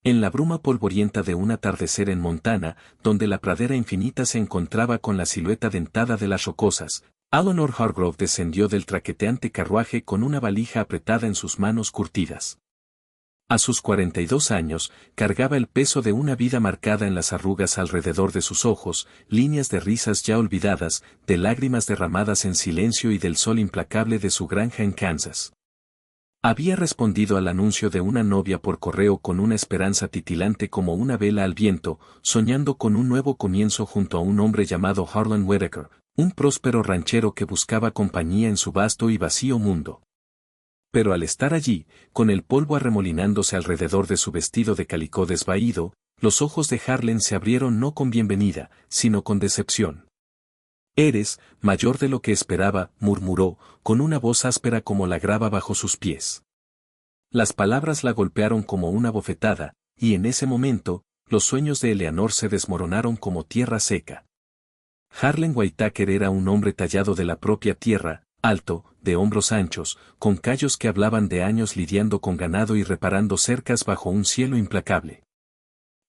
En la bruma polvorienta de un atardecer en Montana, donde la pradera infinita se encontraba con la silueta dentada de las rocosas, Eleanor Hargrove descendió del traqueteante carruaje con una valija apretada en sus manos curtidas. A sus 42 años, cargaba el peso de una vida marcada en las arrugas alrededor de sus ojos, líneas de risas ya olvidadas, de lágrimas derramadas en silencio y del sol implacable de su granja en Kansas. Había respondido al anuncio de una novia por correo con una esperanza titilante como una vela al viento, soñando con un nuevo comienzo junto a un hombre llamado Harlan Whitaker, un próspero ranchero que buscaba compañía en su vasto y vacío mundo. Pero al estar allí, con el polvo arremolinándose alrededor de su vestido de calicó desvaído, los ojos de Harlan se abrieron no con bienvenida, sino con decepción. «Eres mayor de lo que esperaba», murmuró, con una voz áspera como la grava bajo sus pies. Las palabras la golpearon como una bofetada, y en ese momento, los sueños de Eleanor se desmoronaron como tierra seca. Harlan Whitaker era un hombre tallado de la propia tierra, alto, de hombros anchos, con callos que hablaban de años lidiando con ganado y reparando cercas bajo un cielo implacable.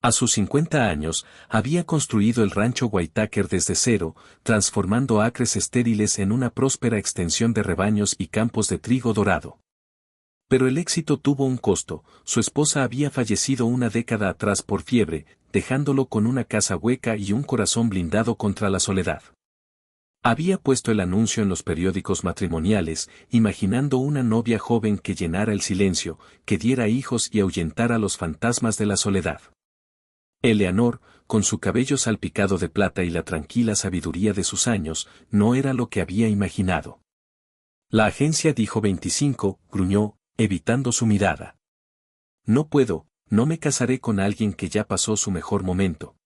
A sus 50 años, había construido el rancho Whitaker desde cero, transformando acres estériles en una próspera extensión de rebaños y campos de trigo dorado. Pero el éxito tuvo un costo, su esposa había fallecido una década atrás por fiebre, dejándolo con una casa hueca y un corazón blindado contra la soledad. Había puesto el anuncio en los periódicos matrimoniales, imaginando una novia joven que llenara el silencio, que diera hijos y ahuyentara los fantasmas de la soledad. Eleanor, con su cabello salpicado de plata y la tranquila sabiduría de sus años, no era lo que había imaginado. La agencia dijo 25, gruñó, evitando su mirada. No puedo, no me casaré con alguien que ya pasó su mejor momento.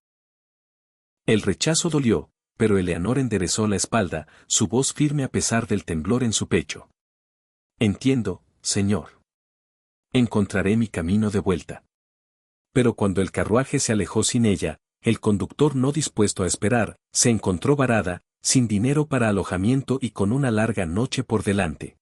El rechazo dolió, pero Eleanor enderezó la espalda, su voz firme a pesar del temblor en su pecho. Entiendo, señor. Encontraré mi camino de vuelta. Pero cuando el carruaje se alejó sin ella, el conductor no dispuesto a esperar, se encontró varada, sin dinero para alojamiento y con una larga noche por delante.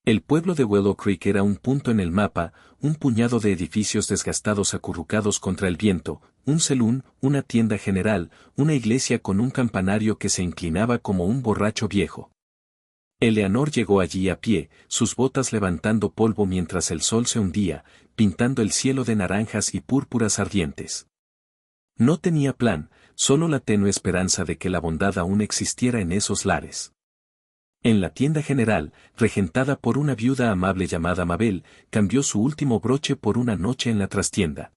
El pueblo de Willow Creek era un punto en el mapa, un puñado de edificios desgastados acurrucados contra el viento, un saloon, una tienda general, una iglesia con un campanario que se inclinaba como un borracho viejo. Eleanor llegó allí a pie, sus botas levantando polvo mientras el sol se hundía, pintando el cielo de naranjas y púrpuras ardientes. No tenía plan, solo la tenue esperanza de que la bondad aún existiera en esos lares. En la tienda general, regentada por una viuda amable llamada Mabel, cambió su último broche por una noche en la trastienda.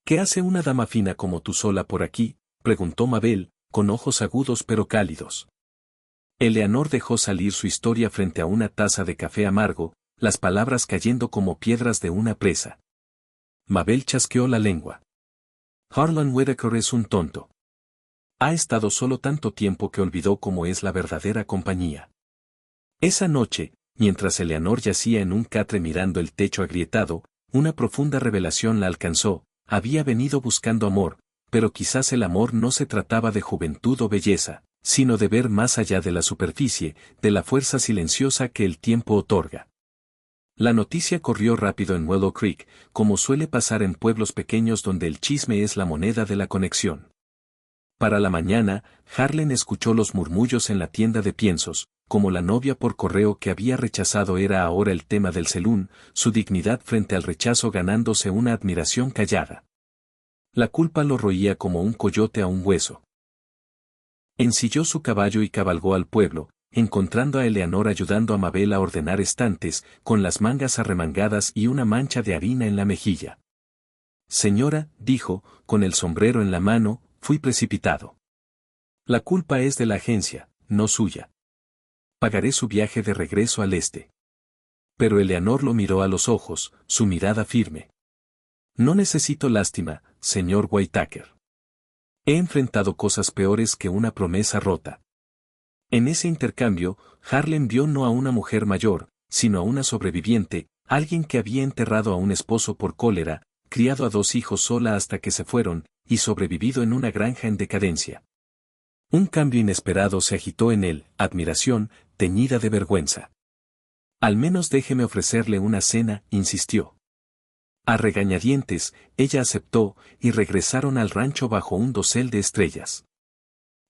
«¿Qué hace una dama fina como tú sola por aquí?», preguntó Mabel, con ojos agudos pero cálidos. Eleanor dejó salir su historia frente a una taza de café amargo, las palabras cayendo como piedras de una presa. Mabel chasqueó la lengua. «Harlan Whitaker es un tonto. Ha estado solo tanto tiempo que olvidó cómo es la verdadera compañía». Esa noche, mientras Eleanor yacía en un catre mirando el techo agrietado, una profunda revelación la alcanzó. Había venido buscando amor, pero quizás el amor no se trataba de juventud o belleza, sino de ver más allá de la superficie, de la fuerza silenciosa que el tiempo otorga. La noticia corrió rápido en Willow Creek, como suele pasar en pueblos pequeños donde el chisme es la moneda de la conexión. Para la mañana, Harlan escuchó los murmullos en la tienda de piensos, como la novia por correo que había rechazado era ahora el tema del saloon, su dignidad frente al rechazo ganándose una admiración callada. La culpa lo roía como un coyote a un hueso. Ensilló su caballo y cabalgó al pueblo, encontrando a Eleanor ayudando a Mabel a ordenar estantes, con las mangas arremangadas y una mancha de harina en la mejilla. «Señora», dijo, con el sombrero en la mano, «fui precipitado. La culpa es de la agencia, no suya. Pagaré su viaje de regreso al este». Pero Eleanor lo miró a los ojos, su mirada firme. «No necesito lástima, señor Whitaker. He enfrentado cosas peores que una promesa rota». En ese intercambio, Harlan vio no a una mujer mayor, sino a una sobreviviente, alguien que había enterrado a un esposo por cólera, criado a 2 hijos sola hasta que se fueron, y sobrevivido en una granja en decadencia. Un cambio inesperado se agitó en él, admiración, teñida de vergüenza. «Al menos déjeme ofrecerle una cena», insistió. A regañadientes, ella aceptó, y regresaron al rancho bajo un dosel de estrellas.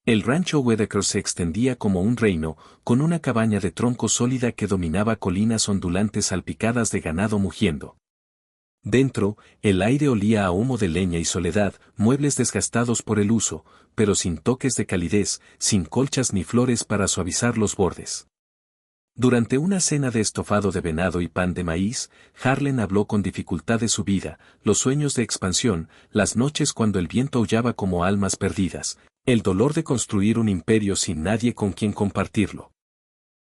El rancho Whitaker se extendía como un reino, con una cabaña de tronco sólida que dominaba colinas ondulantes salpicadas de ganado mugiendo. Dentro, el aire olía a humo de leña y soledad, muebles desgastados por el uso, pero sin toques de calidez, sin colchas ni flores para suavizar los bordes. Durante una cena de estofado de venado y pan de maíz, Harlan habló con dificultad de su vida, los sueños de expansión, las noches cuando el viento aullaba como almas perdidas, el dolor de construir un imperio sin nadie con quien compartirlo.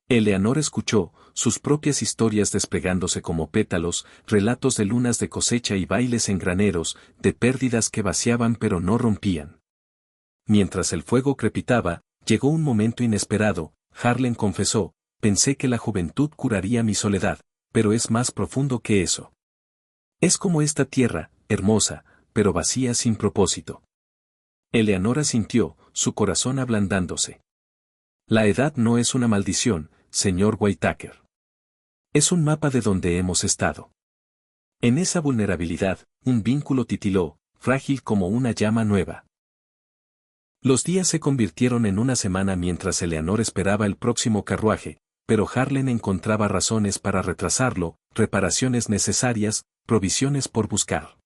Eleanor escuchó, sus propias historias desplegándose como pétalos, relatos de lunas de cosecha y bailes en graneros, de pérdidas que vaciaban pero no rompían. Mientras el fuego crepitaba, llegó un momento inesperado, Harlan confesó, pensé que la juventud curaría mi soledad, pero es más profundo que eso. Es como esta tierra, hermosa, pero vacía sin propósito. Eleanor asintió, su corazón ablandándose. La edad no es una maldición, señor Whitaker. Es un mapa de donde hemos estado. En esa vulnerabilidad, un vínculo titiló, frágil como una llama nueva. Los días se convirtieron en una semana mientras Eleanor esperaba el próximo carruaje, pero Harlan encontraba razones para retrasarlo, reparaciones necesarias, provisiones por buscar.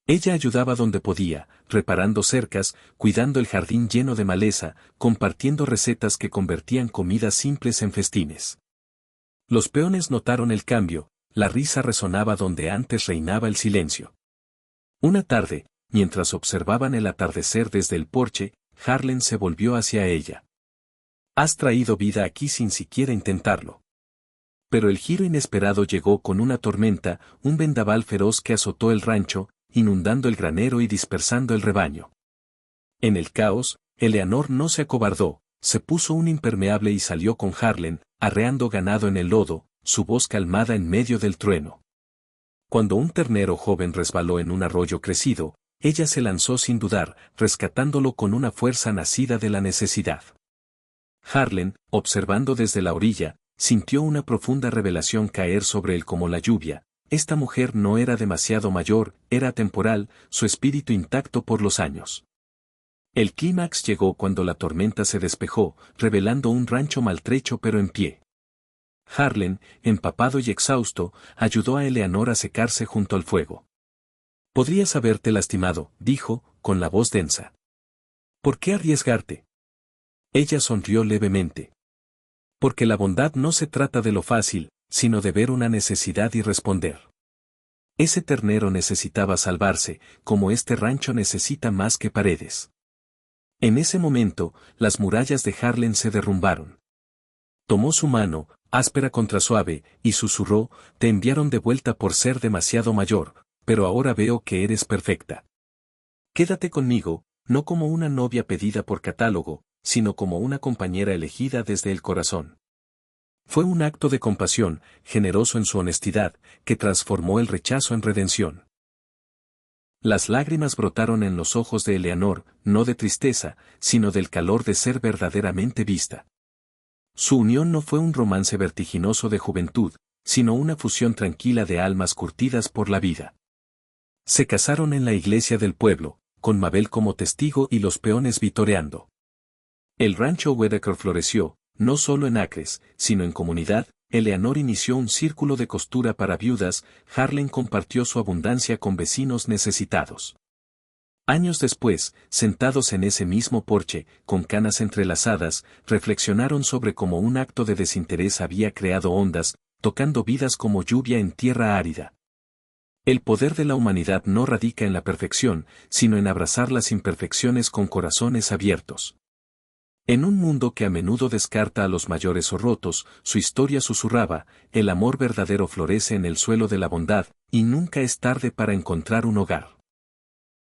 Ella ayudaba donde podía, reparando cercas, cuidando el jardín lleno de maleza, compartiendo recetas que convertían comidas simples en festines. Los peones notaron el cambio, la risa resonaba donde antes reinaba el silencio. Una tarde, mientras observaban el atardecer desde el porche, Harlan se volvió hacia ella. Has traído vida aquí sin siquiera intentarlo. Pero el giro inesperado llegó con una tormenta, un vendaval feroz que azotó el rancho, inundando el granero y dispersando el rebaño. En el caos, Eleanor no se acobardó, se puso un impermeable y salió con Harlan, arreando ganado en el lodo, su voz calmada en medio del trueno. Cuando un ternero joven resbaló en un arroyo crecido, ella se lanzó sin dudar, rescatándolo con una fuerza nacida de la necesidad. Harlan, observando desde la orilla, sintió una profunda revelación caer sobre él como la lluvia. Esta mujer no era demasiado mayor, era temporal, su espíritu intacto por los años. El clímax llegó cuando la tormenta se despejó, revelando un rancho maltrecho pero en pie. Harlan, empapado y exhausto, ayudó a Eleanor a secarse junto al fuego. Podrías haberte lastimado, dijo, con la voz densa. ¿Por qué arriesgarte? Ella sonrió levemente. Porque la bondad no se trata de lo fácil, sino de ver una necesidad y responder. Ese ternero necesitaba salvarse, como este rancho necesita más que paredes. En ese momento, las murallas de Harlan se derrumbaron. Tomó su mano, áspera contra suave, y susurró, te enviaron de vuelta por ser demasiado mayor, pero ahora veo que eres perfecta. Quédate conmigo, no como una novia pedida por catálogo, sino como una compañera elegida desde el corazón. Fue un acto de compasión, generoso en su honestidad, que transformó el rechazo en redención. Las lágrimas brotaron en los ojos de Eleanor, no de tristeza, sino del calor de ser verdaderamente vista. Su unión no fue un romance vertiginoso de juventud, sino una fusión tranquila de almas curtidas por la vida. Se casaron en la iglesia del pueblo, con Mabel como testigo y los peones vitoreando. El rancho Whitaker floreció, no solo en acres, sino en comunidad. Eleanor inició un círculo de costura para viudas, Harlan compartió su abundancia con vecinos necesitados. Años después, sentados en ese mismo porche, con canas entrelazadas, reflexionaron sobre cómo un acto de desinterés había creado ondas, tocando vidas como lluvia en tierra árida. El poder de la humanidad no radica en la perfección, sino en abrazar las imperfecciones con corazones abiertos. En un mundo que a menudo descarta a los mayores o rotos, su historia susurraba, el amor verdadero florece en el suelo de la bondad, y nunca es tarde para encontrar un hogar.